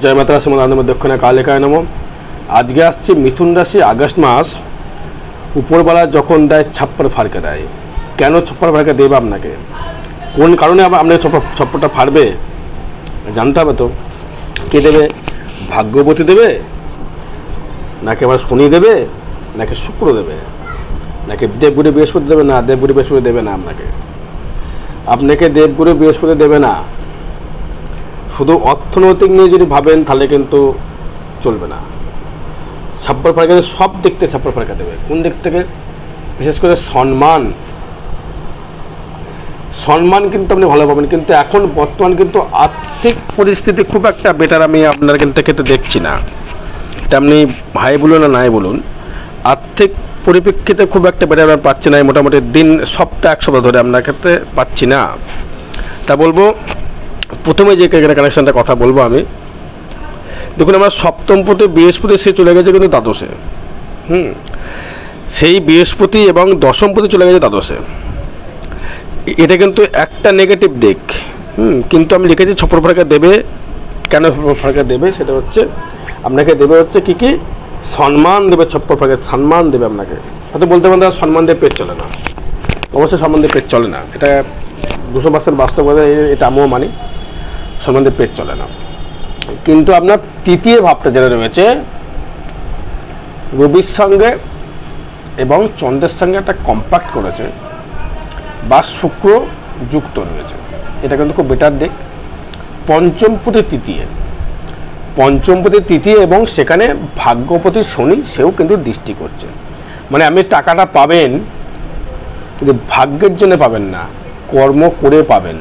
জয় মাতা শ্রীমদ দক্ষিণা কালিকায় নম। আজকে আসছে মিথুন রাশি। আগস্ট মাস উপরবেলা যখন দেয় ছাপ্পর ফাড়কে দেয়। কেন ছাপ্পর ফাড়কে দেবে আপনাকে, কোন কারণে আপনাকে ছাপ্পরটা ফাড়বে জানতে হবে। তো কে দেবে? ভাগ্যবতী দেবে, নাকি আবার শনি দেবে, নাকি শুক্র দেবে, নাকি দেবগুরু বৃহস্পতি দেবে? না, দেবগুরু বৃহস্পতি দেবে না। আপনাকে দেবগুরু বৃহস্পতি দেবে না। শুধু অর্থনৈতিক নিয়ে যদি ভাবেন তাহলে কিন্তু চলবে না। ছাপ্পর ফাড়কা সব দিক থেকে ছাপ্পর ফাড়কা দেবে। কোন দিক থেকে? বিশেষ করে সম্মান কিন্তু আপনি ভালো পাবেন, কিন্তু এখন বর্তমান কিন্তু আর্থিক পরিস্থিতি খুব একটা বেটার আমি আপনার কিন্তু ক্ষেত্রে দেখছি না। এটা আপনি ভাই বলুন আর নাই বলুন, আর্থিক পরিপ্রেক্ষিতে খুব একটা বেটার পাচ্ছি না। মোটামুটি দিন সপ্তাহ এক সপ্তাহ ধরে আপনার ক্ষেত্রে পাচ্ছি না। তা বলবো, প্রথমে যে কানেকশনটা কথা বলবো আমি, দেখুন আমার সপ্তমপতি বৃহস্পতি সে চলে গেছে কিন্তু দ্বাদশে। সেই বৃহস্পতি এবং দশমপতি চলে গেছে দ্বাদশে। এটা কিন্তু একটা নেগেটিভ দিক। কিন্তু আমি লিখেছি ছাপ্পর ফাড়কা দেবে। কেন ছাপ্পর ফাড়কা দেবে সেটা হচ্ছে আপনাকে দেবে হচ্ছে কি সম্মান দেবে। ছাপ্পর ফাড়কা সম্মান দেবে আপনাকে। হয়তো বলতে পারেন সম্মান দিয়ে পেট চলে না। অবশ্যই সম্মান দিয়ে পেট চলে না, এটা 200% বাস্তবতা। এটা আমিও মানি, সম্মান দিয়ে পেট চলে না। কিন্তু আপনার তৃতীয় ভাবটা যেটা রয়েছে রবির সঙ্গে এবং চন্দ্রের সঙ্গে একটা কম্প্যাক্ট করেছে, বা শুক্র যুক্ত রয়েছে, এটা কিন্তু খুব বেটার দিক। পঞ্চমপতি তৃতীয় এবং সেখানে ভাগ্যপতি শনি সেও কিন্তু দৃষ্টি করছে। মানে আপনি টাকাটা পাবেন, কিন্তু ভাগ্যের জন্য পাবেন না, কর্ম করে পাবেন।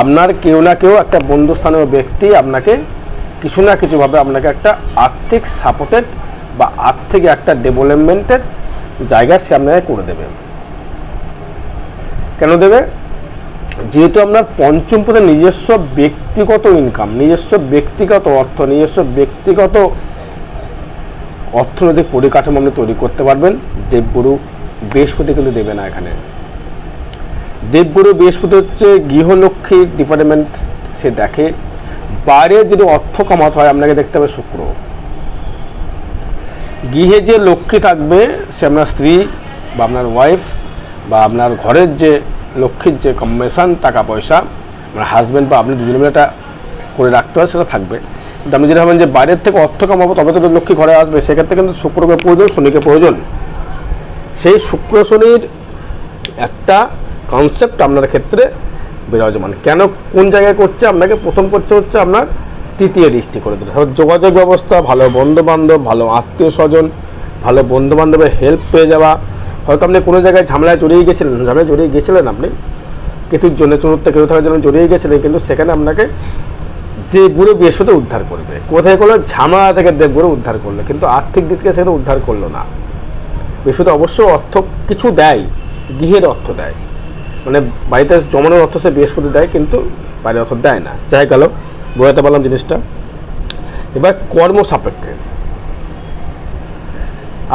আপনার কেউ না কেউ একটা বন্ধুস্থানীয় ব্যক্তি আপনাকে কিছু না কিছুভাবে আপনাকে একটা আর্থিক সাপোর্টেড বা আর্থিক একটা ডেভেলপমেন্টের জায়গা সে আপনাকে করে দেবে। কেন দেবে? যেহেতু আপনার পঞ্চম পদে নিজস্ব ব্যক্তিগত ইনকাম, নিজস্ব ব্যক্তিগত অর্থ, নিজস্ব ব্যক্তিগত অর্থনৈতিক পরিকাঠামো আপনি তৈরি করতে পারবেন। দেবগুরু বৃহস্পতি কিন্তু দেবে না এখানে। দেবগুরু বৃহস্পতি হচ্ছে গৃহলক্ষ্মী ডিপার্টমেন্ট, সে দেখে। বাইরে যদি অর্থ কামাতে হয় আপনাকে দেখতে হবে শুক্র। গৃহে যে লক্ষ্মী থাকবে সে আপনার স্ত্রী বা আপনার ওয়াইফ বা আপনার ঘরের যে লক্ষ্মীর যে কম্বিনেশন টাকা পয়সা, মানে হাজব্যান্ড বা আপনি দুজনে মিলে এটা করে রাখতে হয়, সেটা থাকবে। কিন্তু আপনি যদি ভাবেন যে বাইরের থেকে অর্থ কামাবো তবে তো লক্ষ্মী ঘরে আসবে, সেক্ষেত্রে কিন্তু শুক্রকে প্রয়োজন, শনিকে প্রয়োজন। সেই শুক্র শনির একটা কনসেপ্ট আপনার ক্ষেত্রে বিরাজমান। কেন কোন জায়গায় করছে? আপনাকে প্রথম করছে হচ্ছে আপনার তৃতীয় দৃষ্টি করে দিল। যোগাযোগ ব্যবস্থা, ভালো বন্ধুবান্ধব, ভালো আত্মীয় স্বজন, ভালো বন্ধুবান্ধবের হেল্প পেয়ে যাওয়া। হয়তো আপনি কোনো জায়গায় ঝামেলায় জড়িয়ে গেছিলেন, আপনি কিছুর জন্য চতুর্থ কেউ থাকার জন্য জড়িয়ে গেছিলেন, কিন্তু সেখানে আপনাকে দেবগুরু বৃহস্পতি উদ্ধার করবে। কোথায় করলো? ঝামেলা থেকে দেবগুরু উদ্ধার করলো, কিন্তু আর্থিক দিক থেকে সেটা উদ্ধার করলো না। বৃহস্পতি অবশ্য অর্থ কিছু দেয়, গৃহের অর্থ দেয়, মানে বাড়িতে জমানোর অর্থ সে বৃহস্পতি দেয়, কিন্তু বাইরের অর্থ দেয় না। যাই গেল, বোঝাতে পারলাম জিনিসটা। এবার কর্ম সাপেক্ষে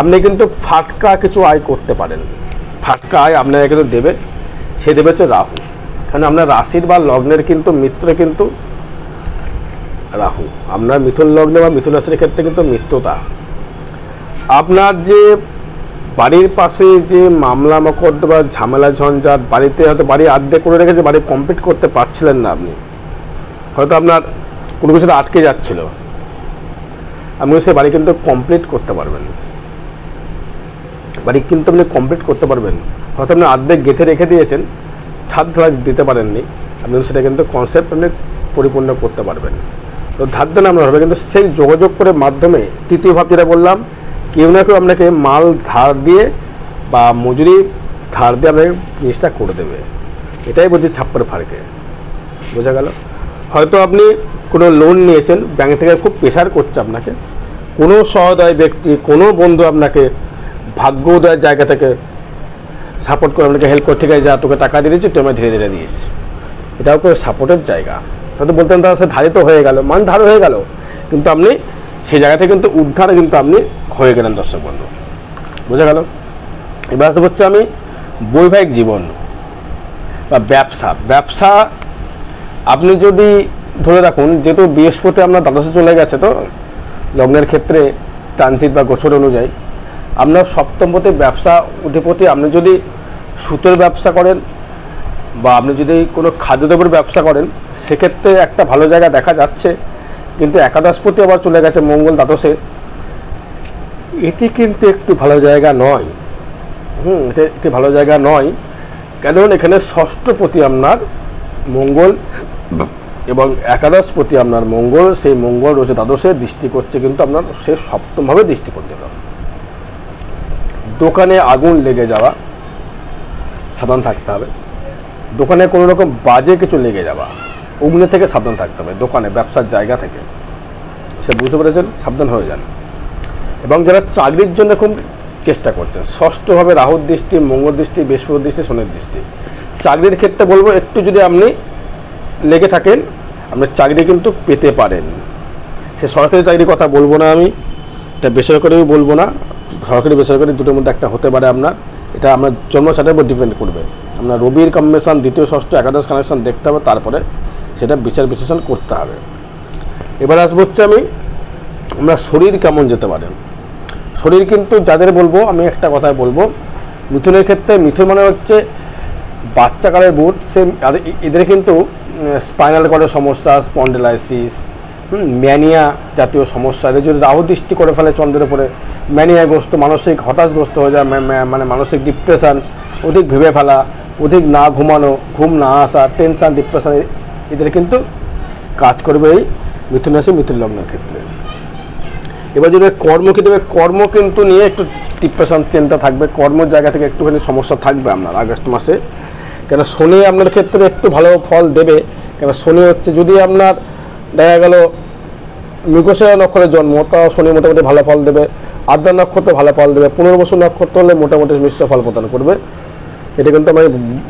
আপনি কিন্তু ফাটকা কিছু আয় করতে পারেন। ফাটকা আয় আপনাকে কিন্তু দেবে, সে দেবে হচ্ছে রাহু। কারণ আপনার রাশির বা লগ্নের কিন্তু মিত্র কিন্তু রাহু। আপনার মিথুন লগ্নে বা মিথুন রাশির ক্ষেত্রে কিন্তু মিত্রতা। আপনার যে বাড়ির পাশে যে মামলা মকদ্দমা, ঝামেলা ঝঞ্ঝাট, বাড়িতে হয়তো বাড়ি আর্ধেক করে রেখেছে, বাড়ি কমপ্লিট করতে পারছিলেন না আপনি, হয়তো আপনার কোনো কিছুটা আটকে যাচ্ছিল, আপনি সে বাড়ি কিন্তু কমপ্লিট করতে পারবেন। বাড়ি কিন্তু আপনি কমপ্লিট করতে পারবেন। হয়তো আপনি অর্ধেক গেঁথে রেখে দিয়েছেন, ছাদ ঢালাই দিতে পারেননি, আপনি সেটা কিন্তু কনসেপ্ট আপনি পরিপূর্ণ করতে পারবেন। তো ধার দেন আপনার হবে, কিন্তু সেই যোগাযোগ করে মাধ্যমে তৃতীয় ভাব যেটা বললাম, কেউ না কেউ আপনাকে মাল ধার দিয়ে বা মজুরি ধার দিয়ে আপনাকে জিনিসটা করে দেবে। এটাই বলছি ছাপ্পর ফাড়কে। বোঝা গেল? হয়তো আপনি কোনো লোন নিয়েছেন, ব্যাংক থেকে খুব প্রেশার করছে আপনাকে, কোনো সহৃদয় ব্যক্তি, কোনো বন্ধু আপনাকে ভাগ্যোদয়ের জায়গা থেকে সাপোর্ট করে আপনাকে হেল্প করে, ঠিক আছে যা তোকে টাকা দিয়ে দিচ্ছি, তুই আমরা ধীরে ধীরে দিস। এটাও করে সাপোর্টের জায়গা। হয়তো বলতেন তারা সে ধারিত হয়ে গেল, মান ধার হয়ে গেল, কিন্তু আপনি সেই জায়গা থেকে কিন্তু উদ্ধারে কিন্তু আপনি হয়ে গেলেন। দর্শক বন্ধু, বোঝা গেল? এবার আসতে হচ্ছে আমি বৈবাহিক জীবন বা ব্যবসা। আপনি যদি ধরে রাখুন যেহেতু বৃহস্পতি আপনার দ্বাদশে চলে গেছে, তো লগ্নের ক্ষেত্রে ট্রানজিট বা গোচর অনুযায়ী আপনার সপ্তমপতি ব্যবসা অধিপতি, আপনি যদি সুতোর ব্যবসা করেন বা আপনি যদি কোনো খাদ্যদ্রব্যের ব্যবসা করেন সেক্ষেত্রে একটা ভালো জায়গা দেখা যাচ্ছে। কিন্তু একাদশপতি আবার চলে গেছে মঙ্গল দ্বাদশে, এটি কিন্তু একটু ভালো জায়গা নয়। এটা একটি ভালো জায়গা নয়, কারণ এখানে ষষ্ঠপতি আপনার মঙ্গল এবং একাদশপতি আপনার মঙ্গল, সেই মঙ্গল রয়েছে দ্বাদশে, দৃষ্টি করছে কিন্তু আপনার সে সপ্তমভাবে দৃষ্টি করতে হবে। দোকানে আগুন লেগে যাওয়া সাবধান থাকতে হবে। দোকানে কোনো রকম বাজে কিছু লেগে যাওয়া, অগ্নি থেকে সাবধান থাকতে হবে। দোকানে ব্যবসার জায়গা থেকে, সে বুঝতে পেরেছেন, সাবধান হয়ে যান। এবং যারা চাকরির জন্য খুব চেষ্টা করছেন, ষষ্ঠভাবে রাহুর দৃষ্টি, মঙ্গল দৃষ্টি, বৃহস্পতির দৃষ্টি, শনির দৃষ্টি, চাকরির ক্ষেত্রে বলবো একটু যদি আপনি লেগে থাকেন আপনি চাকরি কিন্তু পেতে পারেন। সে সরকারি চাকরির কথা বলবো না আমি, এটা বেসরকারিও বলবো না, সরকারি বেসরকারি দুটোর মধ্যে একটা হতে পারে আপনার। এটা আপনার জন্মছকের উপর ডিপেন্ড করবে। আপনার রবির কম্বিনেশন, দ্বিতীয় ষষ্ঠ একাদশ কানেকশন দেখতে হবে, তারপরে সেটা বিচার বিশ্লেষণ করতে হবে। এবার আসবো হচ্ছে আমরা শরীর কেমন যেতে পারে। শরীর কিন্তু যাদের বলবো, আমি একটা কথাই বলবো, মিথুনের ক্ষেত্রে, মিথুন মানে হচ্ছে বাচ্চাকালের বুধ, সে এদের কিন্তু স্পাইনাল কর্ডের সমস্যা, স্পন্ডিলাইসিস, ম্যানিয়া জাতীয় সমস্যা, এদের যদি রাহু দৃষ্টি করে ফেলে চন্দ্রের উপরে, ম্যানিয়াগ্রস্ত, মানসিক হতাশগ্রস্ত হয়ে যায়, মানে মানসিক ডিপ্রেশন, অধিক ভেবে ফেলা, অধিক না ঘুমানো, ঘুম না আসা, টেনশন, ডিপ্রেশন, এদের কিন্তু কাজ করবে এই মিথুন রাশি, মিথুন লগ্নের ক্ষেত্রে। এবার যদি কর্মক্ষেত্রে, কর্ম কিন্তু নিয়ে একটু ডিপ্রেশন, চিন্তা থাকবে, কর্মের জায়গা থেকে একটুখানি সমস্যা থাকবে আপনার আগস্ট মাসে। কেন শনি আপনার ক্ষেত্রে একটু ভালো ফল দেবে, কেন শনি হচ্ছে, যদি আপনার দেখা গেল মৃগশিরা নক্ষত্রের জন্ম, তাও শনি মোটামুটি ভালো ফল দেবে, আদ্রা নক্ষত্র ভালো ফল দেবে, পুনর্বসু নক্ষত্র হলে মোটামুটি মিশ্র ফল প্রদান করবে, এটা কিন্তু আমি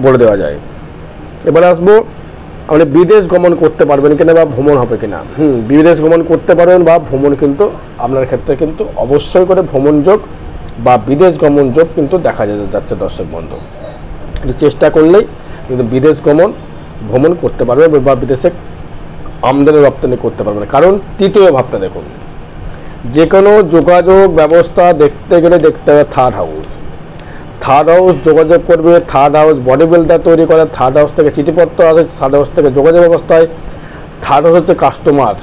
বলে দেওয়া যায়। এবার আসবো আপনি বিদেশ গমন করতে পারবেন কিনা বা ভ্রমণ হবে কিনা। বিদেশ গমন করতে পারবেন বা ভ্রমণ কিন্তু আপনার ক্ষেত্রে কিন্তু অবশ্যই করে ভ্রমণ যোগ বা বিদেশ গমন যোগ কিন্তু দেখা যাচ্ছে দর্শক বন্ধু। কিন্তু চেষ্টা করলেই কিন্তু বিদেশ গমন ভ্রমণ করতে পারবে বা বিদেশে আমদানি রপ্তানি করতে পারবে না। কারণ তৃতীয় ভাবটা দেখুন, যে কোনো যোগাযোগ ব্যবস্থা দেখতে গেলে দেখতে হবে থার্ড হাউস। থার্ড হাউস যোগাযোগ করবে, থার্ড হাউস বডি বিল্ডার তৈরি করে, থার্ড হাউস থেকে চিঠিপত্র আসে, থার্ড হাউস থেকে যোগাযোগ ব্যবস্থায়, থার্ড হাউস হচ্ছে কাস্টমার,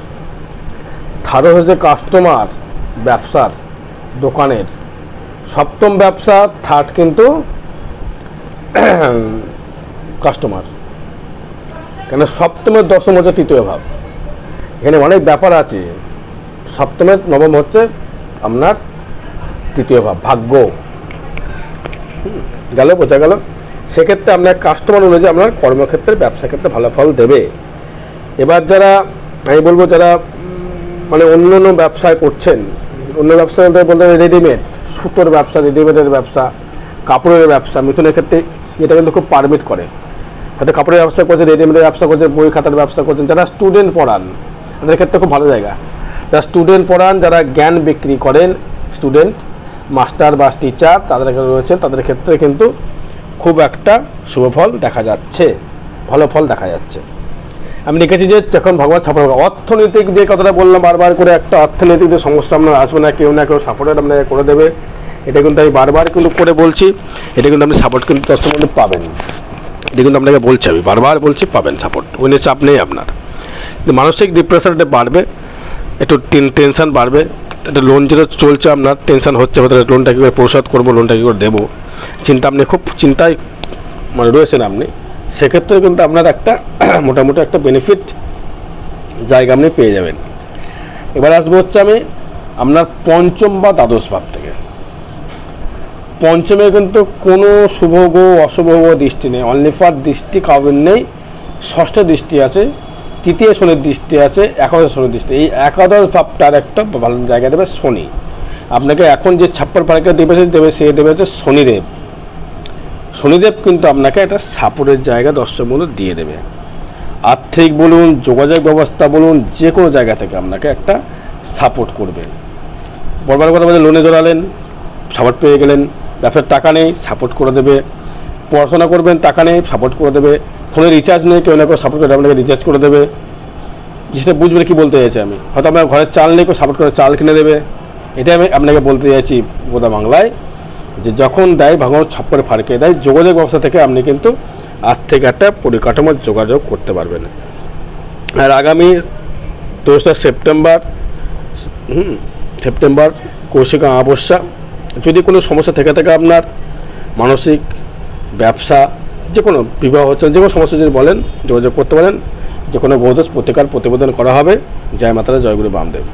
থার্ড হাউস হচ্ছে কাস্টমার ব্যবসার, দোকানের। সপ্তম ব্যবসা, থার্ড কিন্তু কাস্টমার, কেন সপ্তমের দশম হচ্ছে তৃতীয় ভাব। এখানে অনেক ব্যাপার আছে। সপ্তমের নবম হচ্ছে আপনার তৃতীয় ভাব, ভাগ্য গেল, বোঝা গেল। সেক্ষেত্রে আপনার কাস্টমার অনুযায়ী আপনার কর্মক্ষেত্রে, ব্যবসা ক্ষেত্রে ভালো ফল দেবে। এবার যারা, আমি বলবো যারা মানে অন্য অন্য ব্যবসায় করছেন, অন্য ব্যবসা বলতে রেডিমেড, সুতোর ব্যবসা, রেডিমেডের ব্যবসা, কাপড়ের ব্যবসা, মিথুনের ক্ষেত্রে এটা কিন্তু খুব পারমিট করে। হয়তো কাপড়ের ব্যবসা করছে, রেডিমেডের ব্যবসা করছে, বই খাতার ব্যবসা করছেন, যারা স্টুডেন্ট পড়ান তাদের ক্ষেত্রে খুব ভালো জায়গা। যারা স্টুডেন্ট পড়ান, যারা জ্ঞান বিক্রি করেন, স্টুডেন্ট, মাস্টার বা টিচার, তাদের রয়েছে, তাদের ক্ষেত্রে কিন্তু খুব একটা শুভ ফল দেখা যাচ্ছে, ভালো ফল দেখা যাচ্ছে। আমি দেখেছি যে যখন ভগবান সাপোর্ট, অর্থনৈতিক যে কথাটা বললাম বারবার করে, একটা অর্থনৈতিক যে সমস্যা আপনার আসবে না, কেউ না কেউ সাপোর্ট আপনাকে করে দেবে, এটা কিন্তু আমি বারবার কিন্তু করে বলছি, এটা কিন্তু আপনি সাপোর্ট কিন্তু দর্শক বন্ধু পাবেন। এটা কিন্তু আপনাকে বলছি, আমি বারবার বলছি, পাবেন সাপোর্ট, ওই নিয়ে চাপ নেই আপনার। কিন্তু মানসিক ডিপ্রেশনটা বাড়বে, একটু টেনশন বাড়বে, একটা লোন যেটা চলছে আপনার, টেনশন হচ্ছে, লোনটা কী করে পরিশোধ করবো, লোনটা কী করে দেবো, চিন্তা, আপনি খুব চিন্তায় মানে রয়েছেন আপনি। সেক্ষেত্রে কিন্তু আপনার একটা মোটামুটি একটা বেনিফিট জায়গা আপনি পেয়ে যাবেন। এবার আসবো হচ্ছে আমি আপনার পঞ্চম বা দ্বাদশ ভাব থেকে। পঞ্চমে কিন্তু কোনো শুভ গো অশুভ গো দৃষ্টি নেই, অনলি ফর দৃষ্টি কাউর নেই। ষষ্ঠ দৃষ্টি আছে, তৃতীয় শনির দৃষ্টি আছে, একাদশ শনির দৃষ্টি। এই একাদশ ভাবটার একটা ভালো জায়গা দেবে শনি আপনাকে। এখন যে ছাপ্পার পাড়াকে দেবে সে দেবে হচ্ছে শনিদেব। শনিদেব কিন্তু আপনাকে একটা সাপোর্টের জায়গা দর্শক বন্ধু দিয়ে দেবে। আর্থিক বলুন, যোগাযোগ ব্যবস্থা বলুন, যে কোনো জায়গা থেকে আপনাকে একটা সাপোর্ট করবে। বড় কথা বলতে, লোনে জড়ালেন, সাপোর্ট পেয়ে গেলেন, ব্যবসার টাকা নেই, সাপোর্ট করে দেবে, পড়াশোনা করবেন, টাকা নেই, সাপোর্ট করে দেবে, ফোনে রিচার্জ নেই, কেউ না কেউ সাপোর্ট করে আপনাকে রিচার্জ করে দেবে। জিনিসটা বুঝবেন কি বলতে চাইছি আমি। হয়তো আপনার ঘরের চাল নেই, কেউ সাপোর্ট করে চাল কিনে দেবে। এটাই আমি আপনাকে বলতে চাইছি গোদা বাংলায়, যে যখন দেয় ভগবান ছাপ্পরে ফাড়কে দেয়। যোগাযোগ ব্যবস্থা থেকে আপনি কিন্তু আর্থিক একটা পরিকাঠামোর যোগাযোগ করতে পারবেন। আর আগামী 2রা সেপ্টেম্বর কৌশিক অমাবস্যা, যদি কোনো সমস্যা থেকে থাকে আপনার মানসিক, ব্যবসা, যে কোনো বিবাহ হচ্ছে, যে কোনো সমস্যা যদি বলেন যোগাযোগ করতে পারেন। যে কোনো গোদোষ প্রতিকার প্রতিবেদন করা হবে। জয় মাতারা, জয় গুরু বামদেব।